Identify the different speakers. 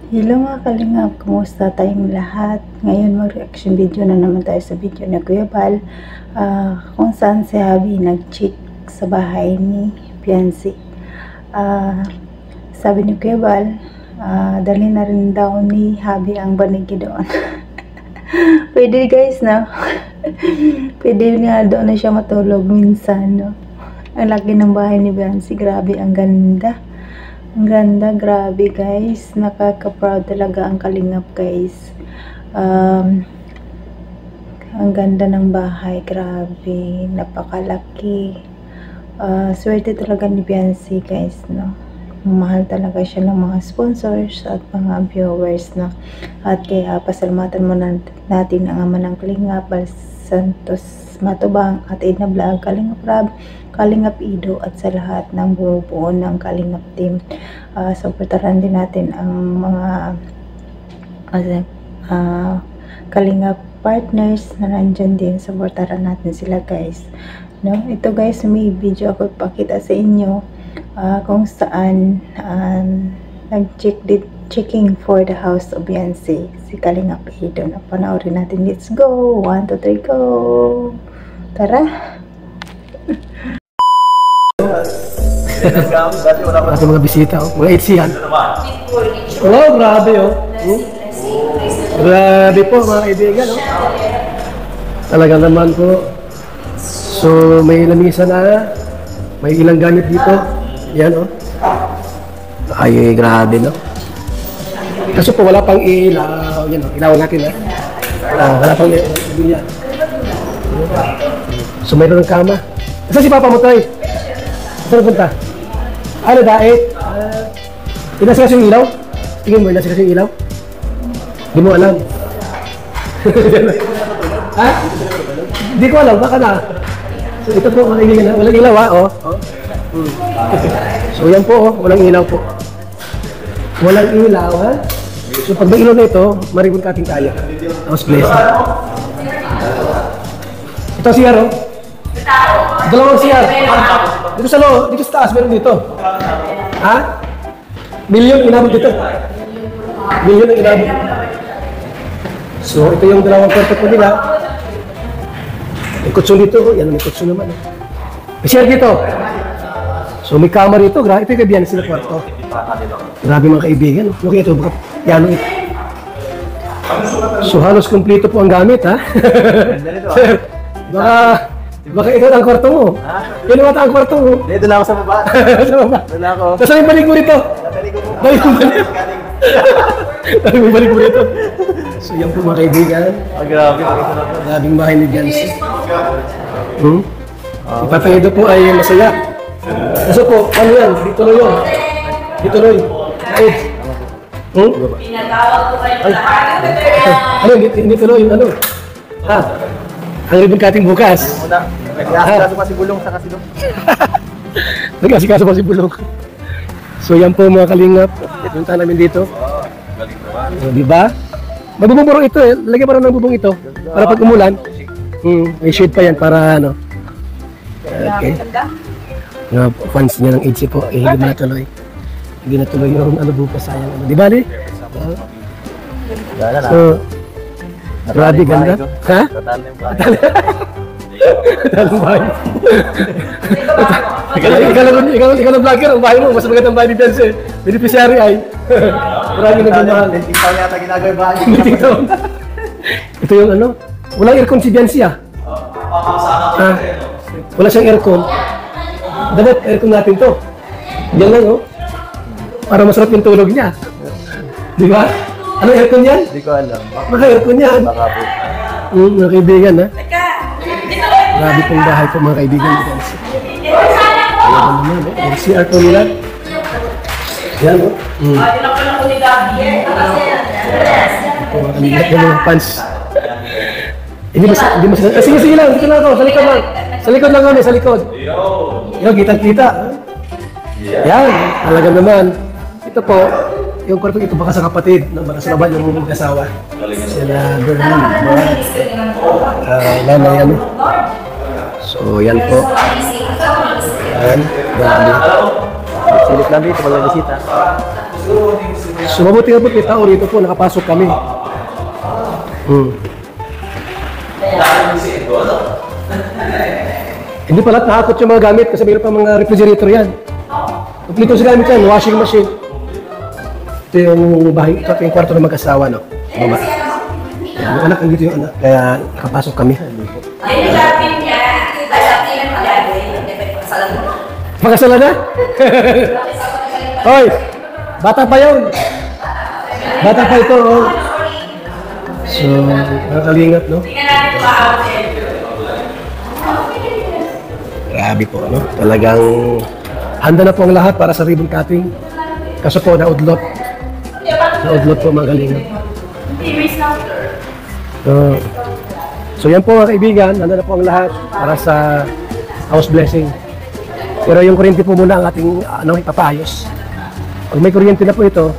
Speaker 1: Hello mga kalingap, kumusta tayong lahat? Ngayon mag-reaction video na naman tayo sa video na Kuya Bal, kung saan si Habi nag-check sa bahay ni Fiancé. Sabi ni Kuya Bal, dali na rin daw ni Habi ang banigi doon. Pwede guys, no? Pwede nga doon na siya matulog minsan, no? Ang laki ng bahay ni Fiancé, grabe, ang ganda. Ang ganda, grabe guys. Nakaka-proud talaga ang kalingap guys. Ang ganda ng bahay, grabe. Napakalaki. Swerte talaga ni Fiancé guys, no? Mahal talaga siya ng mga sponsors at mga viewers, no? At kaya pasalamatan mo natin ang ama ng kalingap, Bal Santos Matubang at Edna Vlog, Kalingap Rab, Kalingap Ido at sa lahat ng buo ng Kalingap team. Supportahan din natin ang mga Kalingap partners na nandyan din. Supportahan natin sila guys, no? Ito guys, may video ako ipakita sa inyo kung saan checking for the house of Fiancé si Kalingap Ido. Panoorin natin. Let's go! 1, 2, 3, go! Tara!
Speaker 2: At mga bisita, mga itsihan. Wow, grabe oh. Grabe po mga kaibigan, oh. Talaga naman po. So may lamisa na, may ilang gamit dito. Yan oh. Ay, grabe no. Kaso po wala pang ilaw. Yan oh, ilaw natin wala pang ilaw. So mayroon ng kama. Saan si Papa mo tayo? Saan punta? Ano dait? Ilan sila yung ilaw? Tingin mo, ilan sila yung ilaw? Hindi mo alam. Ha? Hindi ko alam, baka na. So ito po, walang ilaw ha, oh. So yan po, oh, walang ilaw po. Walang ilaw ha. So pag may ilaw na ito, maribon ka ating tayo. Tapos blessed. Ito siya, oh. Dalawang siya. Dito sa loob, dito sa taas, meron dito. Ha? Milyon inabot dito. Milyon ang inabot. So, ito yung dalawang kwarto po nila. May kutso dito. Yan, may kutso naman. May share dito. So, may kama rito. Ito yung kabiyan sila kwarto. Grabe mga kaibigan. Okay, ito. Baka piano ito. So, halos kumplito po ang gamit, ha? Sir, baka ito ang kwarto mo. Yan ang ang kwarto mo.
Speaker 3: Dito na ako sa baba.
Speaker 2: Sa baba.
Speaker 3: Doon na ako.
Speaker 2: Tapos yung balik mo rito. Balik mo rito. Balik mo rito. So yan po mga kaibigan.
Speaker 3: Grabe.
Speaker 2: Grabing bahay ni Fiancé. Ipapaido po ay masaya. Kasi po, ano yan? Dito na yun. Dito na yun.
Speaker 4: Pinatawag ko kayo lahat.
Speaker 2: Ano? Dito na yun. Ano? Ha? Ang ribbon cutting bukas.
Speaker 3: Muna. Nag-aasikaso pa si Bulong sa kasilong.
Speaker 2: Nag-aasikaso pa si Bulong. So yan po mga kalingap. Punta namin dito. Diba? Magbubong ito eh. Lagyan pa rin ng bubong ito. Para pag umulan. May shade pa yan para ano. Okay. Nga fans niya ng HC po. Hindi na tuloy. Hindi na tuloy yung ano bukas sayang. Diba di? So, grabe ganda. Ha? Tatalong bahay. Ikaw ng vlogger, ang bahay mo, mas magandang bahay ni Fiancé. Beneficiary ay. Maraming nagmamahal.
Speaker 3: Tingtaw yata ginagawa yung bahay.
Speaker 2: Tingtaw. Ito yung ano, walang aircon si Fiancé ah. Wala siyang aircon. Dapat aircon natin to. Yan lang oh. Para masarap yung tulog niya. Di ba? Ano aircon yan?
Speaker 3: Hindi ko alam.
Speaker 2: Baka aircon yan.
Speaker 3: Baka po.
Speaker 2: Mga kaibigan ha. Grabe pong bahay po mga kaibigan. Ayan naman oh. Yung CR po nila. Yan oh.
Speaker 4: Tinakpan ako ni Gabi.
Speaker 2: Mga mga pants. Hindi mas sige lang. Dito lang ako. Sa likod lang. Sa likod lang kami. Sa likod. Yo, kita-kita. Yan. Talaga naman. Ito po. Yung kwarto ito baka sa kapatid, baka sa laban yung mag-asawa. Sila Bernard, nanay ano. So yan po. Yan, grabe.
Speaker 3: Silip namin ito mga bisita.
Speaker 2: So mabuti nga po may tao rito po, nakapasok kami. Hindi pala nakakot yung mga gamit kasi mayroon pa mga refrigerator yan. Kompleto sa gamit yan, washing machine. Ito yung bahay, ito yung kwarto ng mag-asawa, no? Sa baba. Yan, yung anak, nandito yung anak. Kaya nakapasok kami.
Speaker 4: Ay, nagapin niya. Nagapin ang palagi. Nagpapakasalan mo.
Speaker 2: Pakasala na? Hoy! Bata pa yun! Bata pa ito, oh. So, nakakalingap, no?
Speaker 4: Tingnan natin kung maawat siya.
Speaker 2: Grabe po, no? Talagang handa na po ang lahat para sa ribbon cutting. Kaso po, naudlot. Naudlot po, mga kalingap. So yan po mga kaibigan, handa na po ang lahat para sa house blessing. Pero yung kuryente po muna ang ating ipapaayos. Pag may kuryente na po ito,